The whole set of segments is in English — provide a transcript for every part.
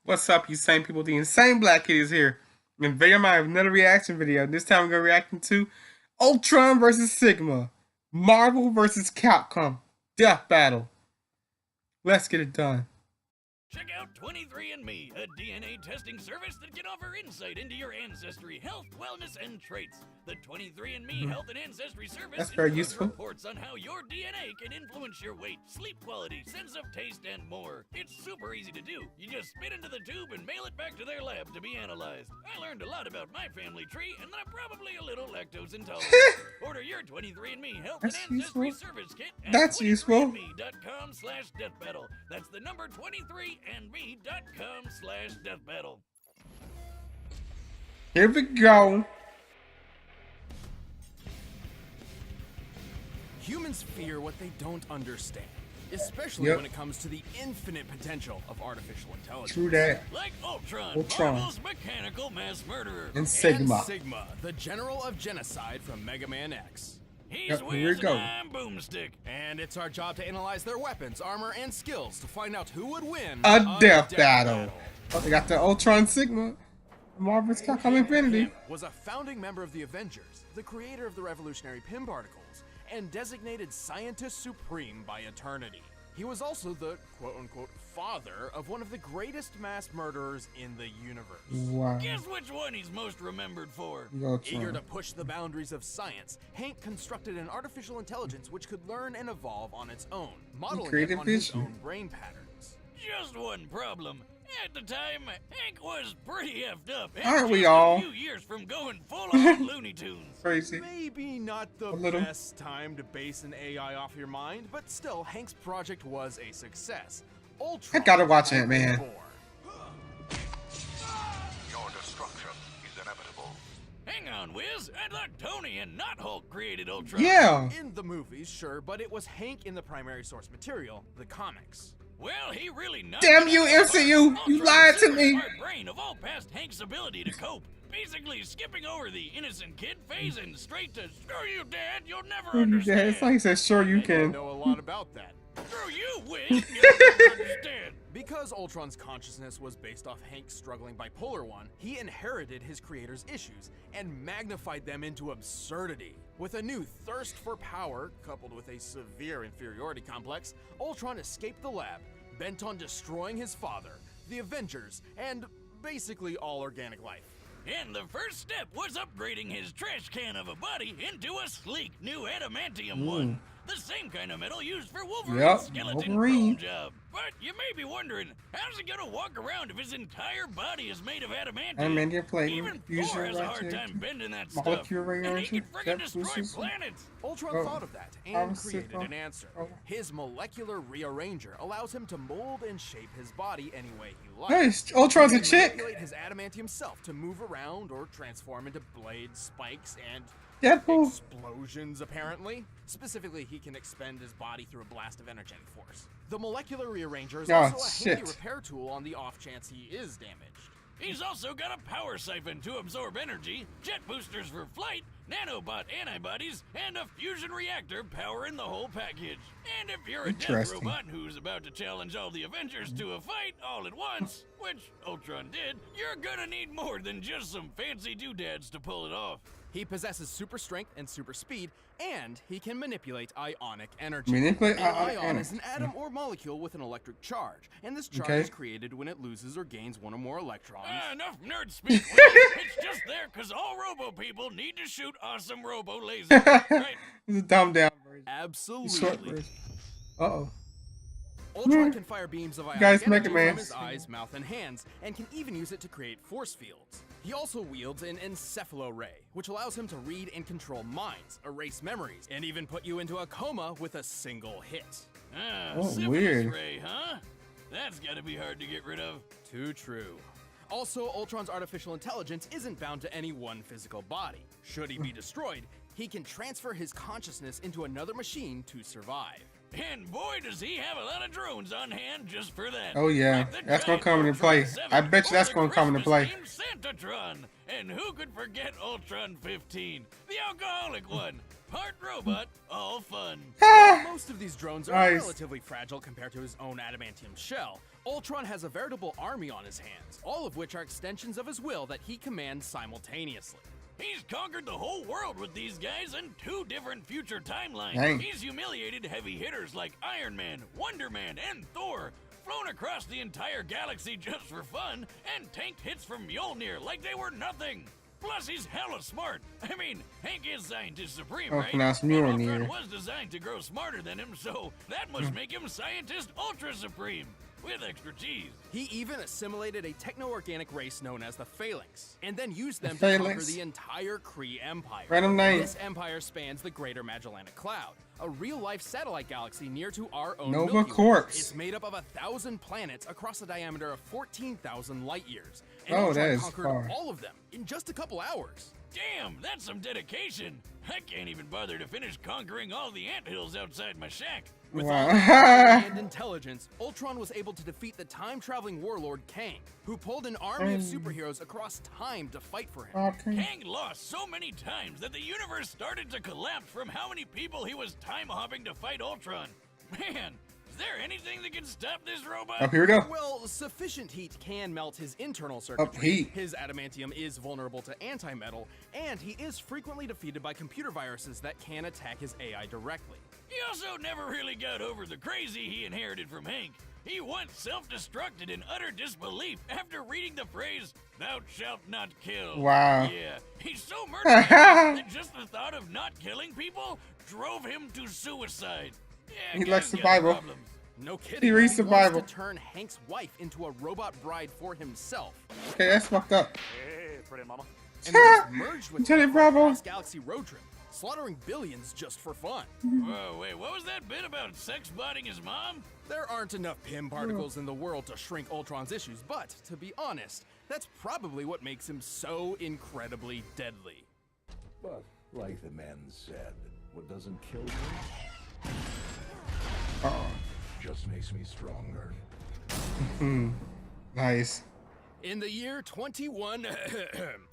What's up, you same people? The Insane Black Kid is here. And video I have another reaction video. This time we're going to react to Ultron versus Sigma. Marvel versus Capcom. Death battle. Let's get it done. Check out 23andMe, a DNA testing service that can offer insight into your ancestry, health, wellness, and traits. The 23andMe Health and Ancestry Service That's very includes useful. reports on how your DNA can influence your weight, sleep quality, sense of taste, and more. It's super easy to do. You just spit into the tube and mail it back to their lab to be analyzed. I learned a lot about my family tree, and I'm probably a little lactose intolerant. Order your 23andMe Health That's and Ancestry useful. Service Kit at That's useful. 23andme.com/deathbattle. That's the number 23andme.com/deathbattle. Here we go. Humans fear what they don't understand, especially when it comes to the infinite potential of artificial intelligence. True that. Like Ultron, Marvel's mechanical mass murderer. And Sigma. And Sigma, the general of genocide from Mega Man X. He's Here we Wiz go. and I'm Boomstick. And it's our job to analyze their weapons, armor, and skills to find out who would win A death battle. Oh, they got the Ultron Sigma. Marvel's Capcom Infinity. Was a founding member of the Avengers, the creator of the revolutionary Pym particles, and designated Scientist Supreme by Eternity. He was also the quote-unquote father of one of the greatest mass murderers in the universe. Wow. Guess which one he's most remembered for? Eager to push the boundaries of science, Hank constructed an artificial intelligence which could learn and evolve on its own, modeling it on his own brain patterns. Just one problem. At the time, Hank was pretty effed up. Aren't we just all? A few years from going full-on Looney Tunes. Crazy. Maybe not the best time to base an AI off your mind, but still, Hank's project was a success. Ultron I gotta watch it, man. Your destruction is inevitable. Hang on, Wiz. I thought Tony and not Hulk created Ultron. Yeah. In the movies, sure, but it was Hank in the primary source material, the comics. Well, he really knocked Damn it you, out of the MCU! park. You Ultron's lied to super me. smart brain evolved past Hank's ability to cope, basically skipping over the innocent kid phase and straight to "Screw you, Dad. You'll never understand." Yeah, it's like he said, sure you I can. know a lot about that. Screw you, Wiz. You'll never understand. Because Ultron's consciousness was based off Hank's struggling bipolar one, he inherited his creator's issues and magnified them into absurdity. With a new thirst for power, coupled with a severe inferiority complex, Ultron escaped the lab, bent on destroying his father, the Avengers, and basically all organic life. And the first step was upgrading his trash can of a body into a sleek new adamantium one. The same kind of metal used for Wolverine's skeleton chrome job. But you may be wondering, how's he gonna walk around if his entire body is made of adamantium? Adamantium plate, Even fusion Thor has a hard reactor, time bending that stuff. molecular And he can rearrangement, friggin' jet destroy boosters. planets. Ultron thought of that and created Pharmaceutical. an answer. His molecular rearranger allows him to mold and shape his body any way he likes. Hey, Ultron's a He can chick. manipulate his adamantium self to move around or transform into blades, spikes, and Deadpool. explosions, apparently. Specifically, he can expend his body through a blast of energetic force. The molecular rearranger is also a handy repair tool on the off chance he is damaged. He's also got a power siphon to absorb energy, jet boosters for flight, nanobot antibodies, and a fusion reactor powering the whole package. And if you're a death Interesting. robot who's about to challenge all the Avengers to a fight all at once, which Ultron did, you're gonna need more than just some fancy doodads to pull it off. He possesses super strength and super speed, and he can manipulate ionic energy. Manipulate An ionic ion energy. is an atom or molecule with an electric charge, and this charge Okay. is created when it loses or gains one or more electrons. Enough nerd speak, Will. It's just there because all robo people need to shoot awesome robo lasers, right? It's a dumbed down version. Short Absolutely. version. Uh-oh. Ultron can fire beams of ionic Guys, energy Mega Man. from his eyes, mouth, and hands, and can even use it to create force fields. He also wields an encephalo-ray, which allows him to read and control minds, erase memories, and even put you into a coma with a single hit. Syphilis weird. ray, huh? That's gotta be hard to get rid of. Too true. Also, Ultron's artificial intelligence isn't bound to any one physical body. Should he be destroyed, he can transfer his consciousness into another machine to survive. And boy, does he have a lot of drones on hand just for that. Oh, yeah. Like the That's gonna giant come into play. Ultron 7 I bet you or that's the gonna come into play. Christmas themed Santatron. And who could forget Ultron 15? The alcoholic one. Part robot, all fun. Most of these drones are Nice. relatively fragile compared to his own adamantium shell, Ultron has a veritable army on his hands, all of which are extensions of his will that he commands simultaneously. He's conquered the whole world with these guys in 2 different future timelines. Dang. He's humiliated heavy hitters like Iron Man, Wonder Man, and Thor, flown across the entire galaxy just for fun, and tanked hits from Mjolnir like they were nothing. Plus, he's hella smart. I mean, Hank is Scientist Supreme, Oh, right? pronounced And Mjolnir. Ultron was designed to grow smarter than him, so that must make him Scientist Ultra Supreme, with extra cheese. He even assimilated a techno-organic race known as the Phalanx, and then used them The to conquer Phalanx? the entire Kree Empire. Random name. This empire spans the Greater Magellanic Cloud, a real-life satellite galaxy near to our own Nova Milky Way. Corps. It's made up of 1,000 planets across a diameter of 14,000 light-years. And Oh, Ultron that is conquered far. all of them in just a couple hours. Damn, that's some dedication. I can't even bother to finish conquering all the anthills outside my shack. With Wow. all his power and intelligence, Ultron was able to defeat the time-traveling warlord Kang, who pulled an army of superheroes across time to fight for him. Okay. Kang lost so many times that the universe started to collapse from how many people he was time hopping to fight Ultron. Man, is there anything that can stop this robot? Up here we go. Well, sufficient heat can melt his internal circuitry. heat. His adamantium is vulnerable to antimetal, and he is frequently defeated by computer viruses that can attack his AI directly. He also never really got over the crazy he inherited from Hank. He once self-destructed in utter disbelief after reading the phrase, "Thou shalt not kill." Wow. Yeah, he's so murderous that just the thought of not killing people drove him to suicide. Yeah, He guys likes got survival. problems. No kidding. He reads survival. wants to turn Hank's wife into a robot bride for himself. Okay, that's fucked up. Hey, pretty mama. And was merged with Johnny him for a Bravo. cross-galaxy road trip, slaughtering billions just for fun. Whoa, wait, what was that bit about sex-botting his mom? There aren't enough Pym particles in the world to shrink Ultron's issues, but to be honest, that's probably what makes him so incredibly deadly. But, like the man said, what doesn't kill you Uh-oh. just makes me stronger. Nice. In the year 21,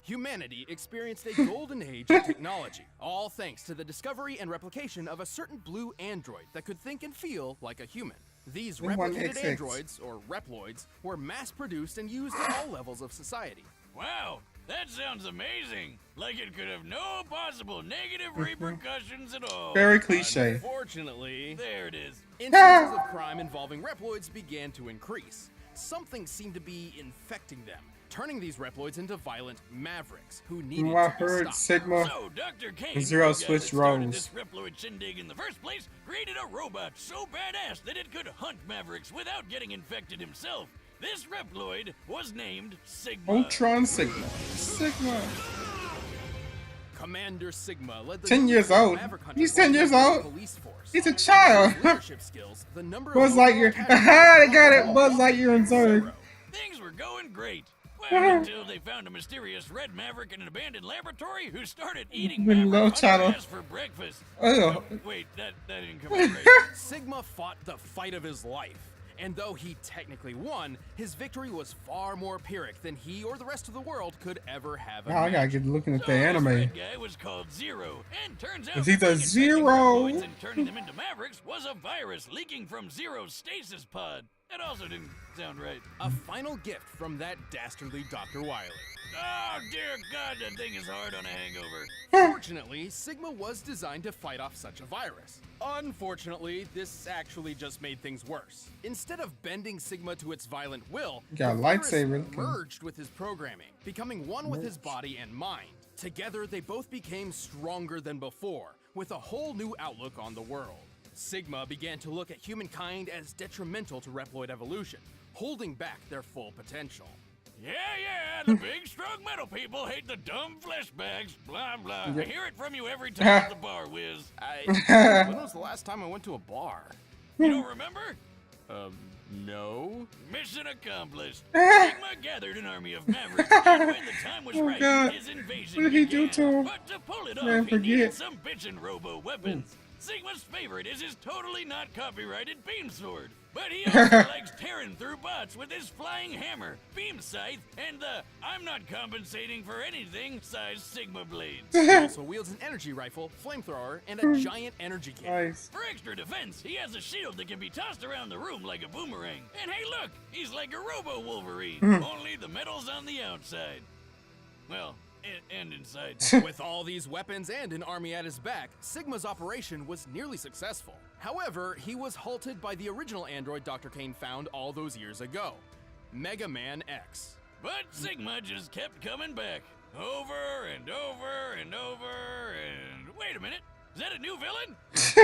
humanity experienced a golden age of technology, all thanks to the discovery and replication of a certain blue android that could think and feel like a human. These replicated 1XX. androids, or reploids, were mass-produced and used at all levels of society. Wow, that sounds amazing. Like it could have no possible negative repercussions at all. Very cliche. Unfortunately, There it is. instances of crime involving reploids began to increase. Something seemed to be infecting them, turning these reploids into violent mavericks who needed I to be heard stopped. Sigma. So, Dr. Kane, Zero the guy switch that started roles. this Reploid shindig in the first place, created a robot so badass that it could hunt mavericks without getting infected himself. This Reploid was named Sigma. Ultron Sigma. Sigma. Commander Sigma led the 10 years Universal old. Maverick Hunters He's 10 years old. police force. He's a child. His leadership skills, the number of Buzz overall Lightyear. casualties I got it. Buzz Lightyear and Zurg. zero. Things were going great. Well, until they found a mysterious red maverick in an abandoned laboratory who started eating With no maverick channel. hunter ass for breakfast. Ew. Oh, wait, that didn't come out right. Sigma fought the fight of his life. And though he technically won, his victory was far more Pyrrhic than he or the rest of the world could ever have Wow, I gotta imagined. get looking at So the this anime. red guy was called Zero, and turns out Is he the infecting Zero? reploids and turning them into mavericks was a virus leaking from Zero's stasis pod. That also didn't sound right. A final gift from that dastardly Dr. Wily. Oh dear God, that thing is hard on a hangover. Fortunately, Sigma was designed to fight off such a virus. Unfortunately, this actually just made things worse. Instead of bending Sigma to its violent will, Got a the virus lightsaber. merged with his programming, becoming one with his body and mind. Together, they both became stronger than before, with a whole new outlook on the world. Sigma began to look at humankind as detrimental to Reploid evolution, holding back their full potential. Yeah, the big strong metal people hate the dumb flesh bags, blah blah. I hear it from you every time at the bar, Wiz. When was the last time I went to a bar? You don't remember? No. Mission accomplished. Sigma gathered an army of mavericks, and when the time was right, God. his invasion What did he do began. to him? But to pull it Man, off, he needed forget. some bitchin' robo weapons. Sigma's favorite is his totally not copyrighted beam sword. But he also likes tearing through bots with his flying hammer, beam scythe, and the I'm not compensating for anything size Sigma blades. He also wields an energy rifle, flamethrower, and a giant energy cannon. Nice. For extra defense, he has a shield that can be tossed around the room like a boomerang. And hey look, he's like a Robo-Wolverine, only the metal's on the outside. Well, and inside. With all these weapons and an army at his back, Sigma's operation was nearly successful. However, he was halted by the original android Dr. Kane found all those years ago, Mega Man X. But Sigma just kept coming back. Over and over and over and... Wait a minute, is that a new villain?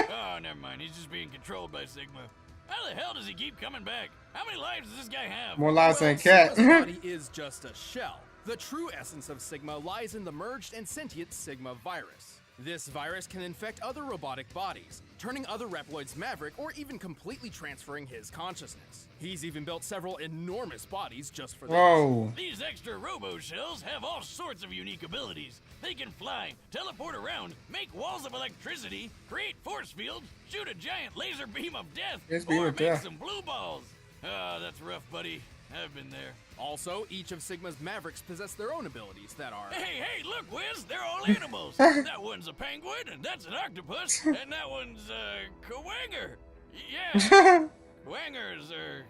Oh, never mind, he's just being controlled by Sigma. How the hell does he keep coming back? How many lives does this guy have? More lives than Sigma's cat. body is just a shell. The true essence of Sigma lies in the merged and sentient Sigma virus. This virus can infect other robotic bodies, turning other Reploids maverick or even completely transferring his consciousness. He's even built several enormous bodies just for this. Whoa. These extra robo-shells have all sorts of unique abilities. They can fly, teleport around, make walls of electricity, create force fields, shoot a giant laser beam of death, Yes, beam or of make death. some blue balls. Ah, that's rough, buddy. I've been there. Also, each of Sigma's mavericks possess their own abilities that are... Hey, look, Wiz, they're all animals. That one's a penguin, and that's an octopus, and that one's a Kawanger. Yeah, Wangers are...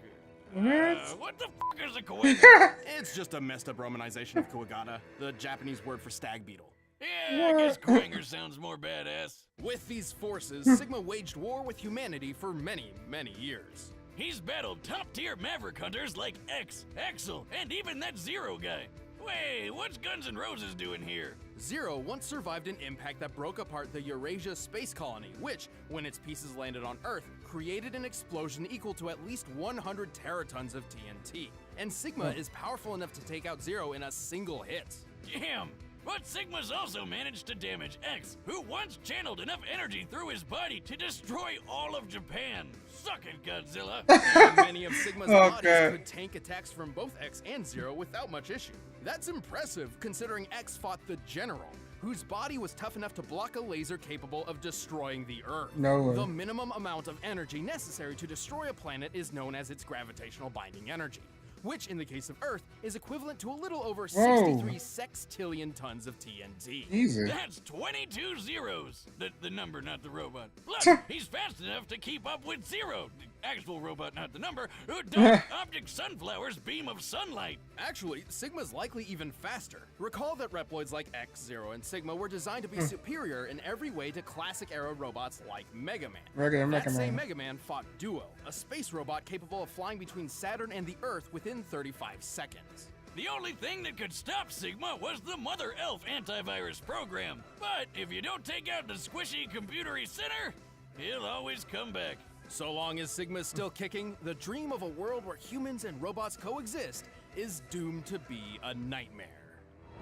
what the fuck is a Kawanger? It's just a messed up romanization of Kuwagata, the Japanese word for stag beetle. Yeah, I guess Kawanger sounds more badass. With these forces, Sigma waged war with humanity for many, many years. He's battled top-tier maverick hunters like X, Axel, and even that Zero guy. Wait, what's Guns N' Roses doing here? Zero once survived an impact that broke apart the Eurasia space colony, which, when its pieces landed on Earth, created an explosion equal to at least 100 teratons of TNT. And Sigma is powerful enough to take out Zero in a single hit. Damn! But Sigma's also managed to damage X, who once channeled enough energy through his body to destroy all of Japan. Suck it, Godzilla! And many of Sigma's Okay. bodies could tank attacks from both X and Zero without much issue. That's impressive, considering X fought the General, whose body was tough enough to block a laser capable of destroying the Earth. No way. The minimum amount of energy necessary to destroy a planet is known as its gravitational binding energy, which in the case of Earth is equivalent to a little over 63 sextillion tons of TNT. Easy. That's 22 zeros. The number, not the robot. Plus, he's fast enough to keep up with Zero, the actual robot, not the number, who does Object Sunflower's beam of sunlight. Actually, Sigma's likely even faster. Recall that Reploids like X, Zero, and Sigma were designed to be superior in every way to classic-era robots like Mega Man. Regular That Mega same Man. Mega Man fought Duo, a space robot capable of flying between Saturn and the Earth within 35 seconds. The only thing that could stop Sigma was the Mother Elf antivirus program. But if you don't take out the squishy computery center, he'll always come back. So long as Sigma's still kicking, the dream of a world where humans and robots coexist is doomed to be a nightmare.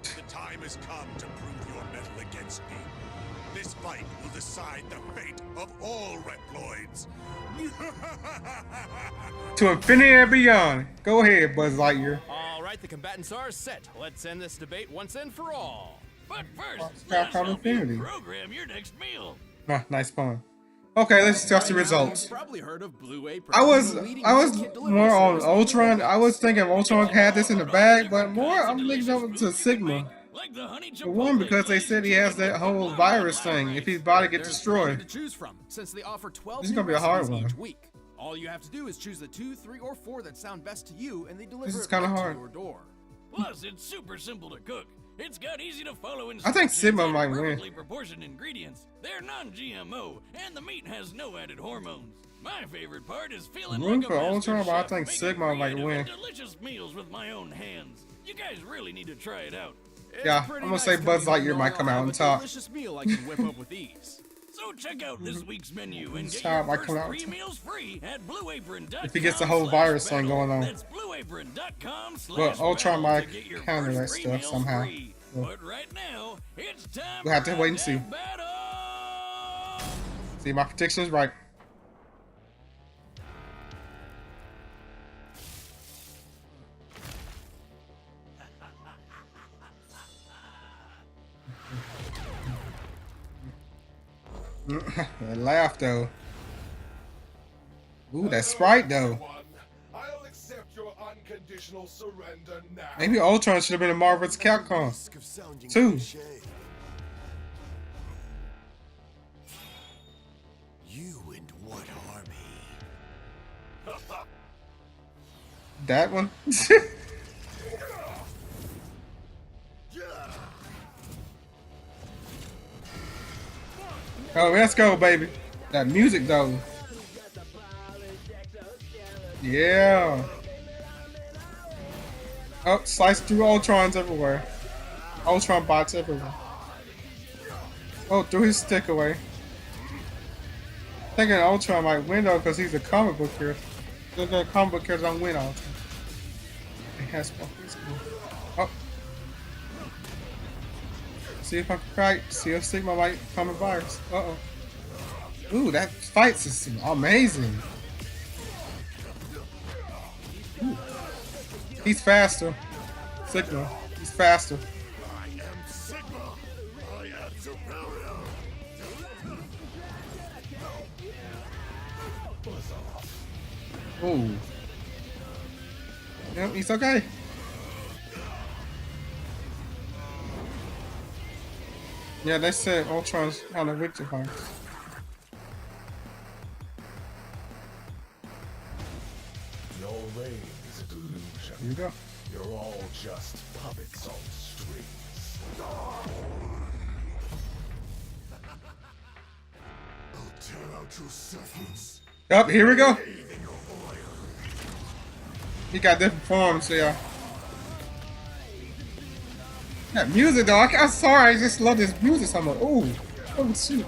The time has come to prove your mettle against me. This fight will decide the fate of all Reploids. To infinity and beyond. Go ahead, Buzz Lightyear. All right, the combatants are set. Let's end this debate once and for all. But first, Stop let us help you Infinity. program your next meal. Nah, nice pun. Okay, let's test the Right now, results. you've probably heard of Blue Apron. I was the leading kit delivery more on service. Ultron. I was thinking Ultron had this in the bag, but more I'm linking up to Sigma. Like the honey For one, because they said he has that whole virus thing. If his body gets There's plenty destroyed, to choose from, since they offer 12 This is new gonna be a hard recipes one. each week. All you have to do is choose the 2, 3, or 4 that sound best to you, and they deliver This is it kinda right hard. to your door. Plus, it's super simple to cook. It's got easy to follow I think instructions Sigma and might win. perfectly proportioned ingredients. They're non-GMO, and the meat has no added hormones. My favorite part is feeling Room like a for master Ultron, but I chef think making Sigma might creative win. and delicious meals with my own hands. You guys really need to try it out. It's Yeah, pretty I'm gonna nice say Buzz coming Lightyear home might knowing come I'll out have on a top. delicious meal I can whip up with ease. So check out this week's menu and get Top your might first come out 3 on top. meals free at blueapron.com. If he gets the whole virus thing going on. That's blueapron.com. Well, Ultron might to get your counter first that 3 stuff meals somehow. free. Yeah. But right now, it's time We'll have to for wait a and see. death battle. See, my prediction is right. They laughed though. Ooh, that sprite though. I'll accept your unconditional surrender now. Maybe Ultron should have been in Marvel vs. Capcom Risk of sounding 2. cliché. You and what army? That one. Oh, let's go, baby. That music though. Yeah. Oh, slice through Ultrons everywhere. Ultron bots everywhere. Oh, threw his stick away. Thinking Ultron might win though because he's a comic book character. The comic book characters don't win all the time. It has one. Oh. See if I can fight. See if Sigma might come in virus. Uh-oh. Ooh, that fight system. Amazing. Ooh. He's faster. Sigma. He's faster. I am Sigma. I am superior. Ooh. Yep, he's okay. Yeah, they said Ultron's on a victory virus. Your reign is a delusion. Here you go. You're all just puppets on strings. I'll tear out your surface. Up, here we go. He got different forms, yeah. That music though, I'm sorry, I just love this music so much. Ooh, oh shoot.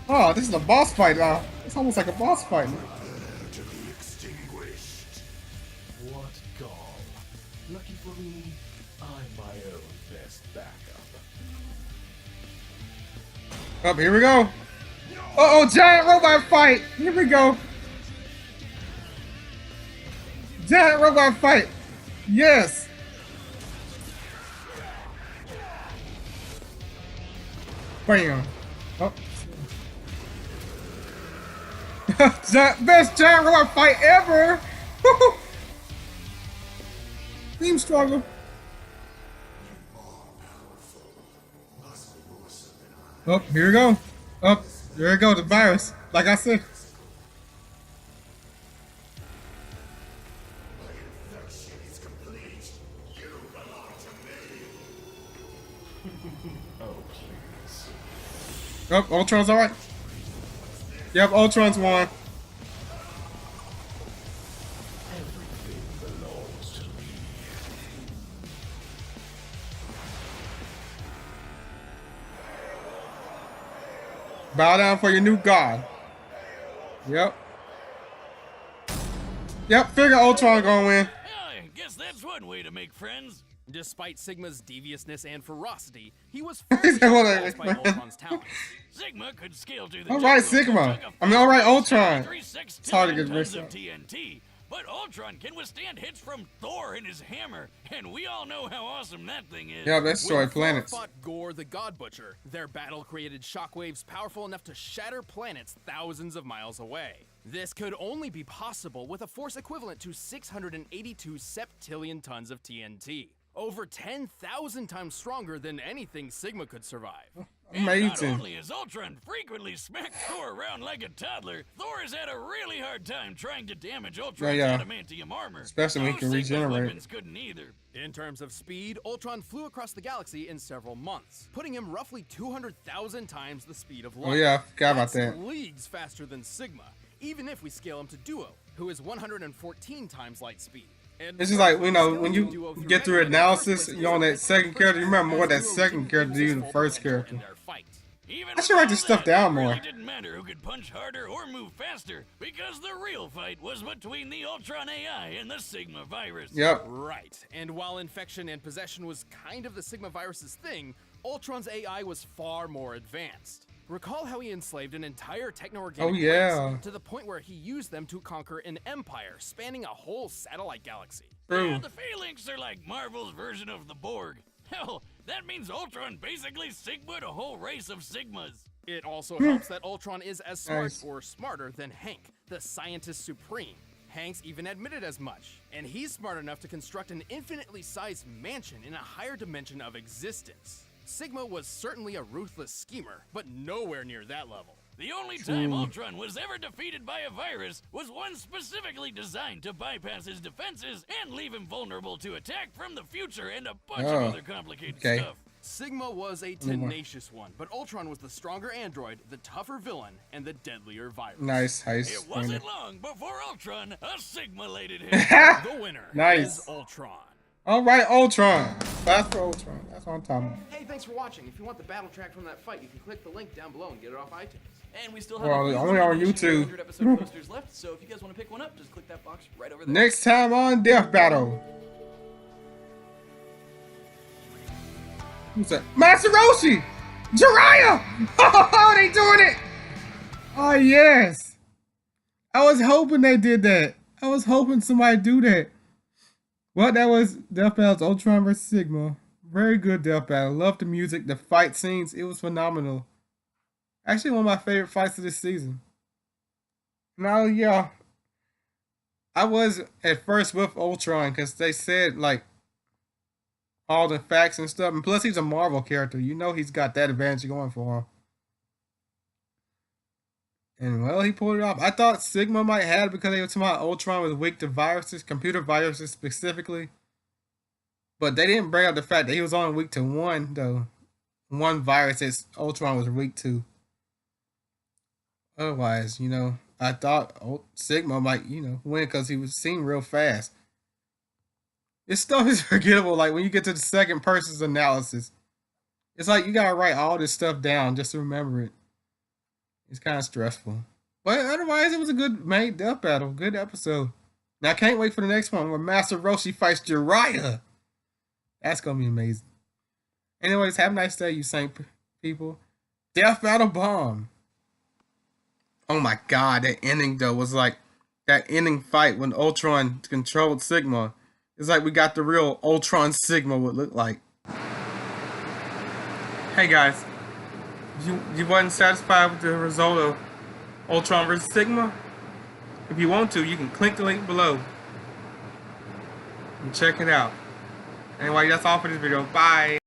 Oh, this is a boss fight now. It's almost like a boss fight. To be extinguished. What gall. Lucky for me, I'm my own best backup. Up, here we go. Uh-oh, giant robot fight. Here we go. Giant robot fight. Yes. Bam. Oh. Best giant robot fight ever. Team struggle. Oh, here we go. Up, there we go, the virus. Like I said. Oh, please. Oh, Ultron's alright. Yep, Ultron's won. Everything belongs to me. Bow down for your new god. Yep. Yep, figure Ultron gonna win. I guess that's one way to make friends. Despite Sigma's deviousness and ferocity, he was Is firmly that what I- impressed by Ultron's talents. Sigma could scale through the Alright, jungle, Sigma. took a I mean, alright, Ultron. 3 It's hard to get tons mixed of up. TNT. But Ultron can withstand hits from Thor and his hammer, and we all know how awesome that thing is. Yeah, that's destroy When Thor planets. fought Gore the God Butcher, their battle created shockwaves powerful enough to shatter planets thousands of miles away. This could only be possible with a force equivalent to 682 septillion tons of TNT. Over 10,000 times stronger than anything Sigma could survive. And not Amazing. only has Ultron frequently smacked Thor around like a toddler, Thor has had a really hard time trying to damage Ultron's Yeah. adamantium armor. Especially when he can Those Sigma regenerate. weapons couldn't either. In terms of speed, Ultron flew across the galaxy in several months, putting him roughly 200,000 times the speed of light. Oh yeah, I forgot about That's that. leagues faster than Sigma, even if we scale him to Duo, who is 114 times light speed. And It's just like, you know, when scaling you Duo through get through Mecha in the analysis, first you're on that place second character, you remember more what that Duo second character do than the first character. in their fight. Even I should write with this all stuff that, down it really more. didn't matter who could punch harder or move faster, because the real fight was between the Ultron AI and the Sigma virus. Yep. Right, and while infection and possession was kind of the Sigma virus's thing, Ultron's AI was far more advanced. Recall how he enslaved an entire techno-organic Oh, yeah. race to the point where he used them to conquer an empire spanning a whole satellite galaxy. True. Yeah, the Phalanx are like Marvel's version of the Borg. Hell, that means Ultron basically Sigma'd a whole race of Sigmas. It also helps that Ultron is as smart Nice. or smarter than Hank, the scientist supreme. Hanks even admitted as much, and he's smart enough to construct an infinitely sized mansion in a higher dimension of existence. Sigma was certainly a ruthless schemer, but nowhere near that level. The only time Ultron was ever defeated by a virus was one specifically designed to bypass his defenses and leave him vulnerable to attack from the future and a bunch of other complicated stuff. Sigma was a tenacious one, but Ultron was the stronger android, the tougher villain, and the deadlier virus. Nice. It wasn't long before Ultron assimilated him. The winner is Ultron. All right, Ultron. That's for Ultron. That's what I'm talking about. Hey, thanks for watching. If you want the battle track from that fight, you can click the link down below and get it off iTunes. And we still have only on YouTube. 100 episode posters left, so if you guys want to pick one up, just click that box right over there. Next time on Death Battle. Who's that? Master Roshi! Jiraiya! Oh, they doing it! Oh, yes. I was hoping they did that. I was hoping somebody do that. Well, that was Death Battle's Ultron vs. Sigma. Very good Death Battle. Loved the music, the fight scenes. It was phenomenal. Actually, one of my favorite fights of this season. Now, yeah. I was at first with Ultron because they said, like, all the facts and stuff. And plus, he's a Marvel character. You know he's got that advantage going for him. And, well, he pulled it off. I thought Sigma might have it because they were talking about Ultron was weak to viruses, computer viruses specifically. But they didn't bring up the fact that he was only weak to one, though. One virus that Ultron was weak to. Otherwise, you know, I thought Sigma might, you know, win because he was seen real fast. This stuff is forgettable. Like, when you get to the second person's analysis, it's like you gotta write all this stuff down just to remember it. It's kind of stressful. But otherwise, it was a good made Death Battle. Good episode. Now, I can't wait for the next one where Master Roshi fights Jiraiya. That's gonna be amazing. Anyways, have a nice day, you saint people. Death Battle bomb. Oh my god, that ending though was like that ending fight when Ultron controlled Sigma. It's like we got the real Ultron Sigma would look like. Hey guys, you wasn't satisfied with the result of Ultron vs. Sigma? If you want to, you can click the link below and check it out. Anyway, that's all for this video. Bye.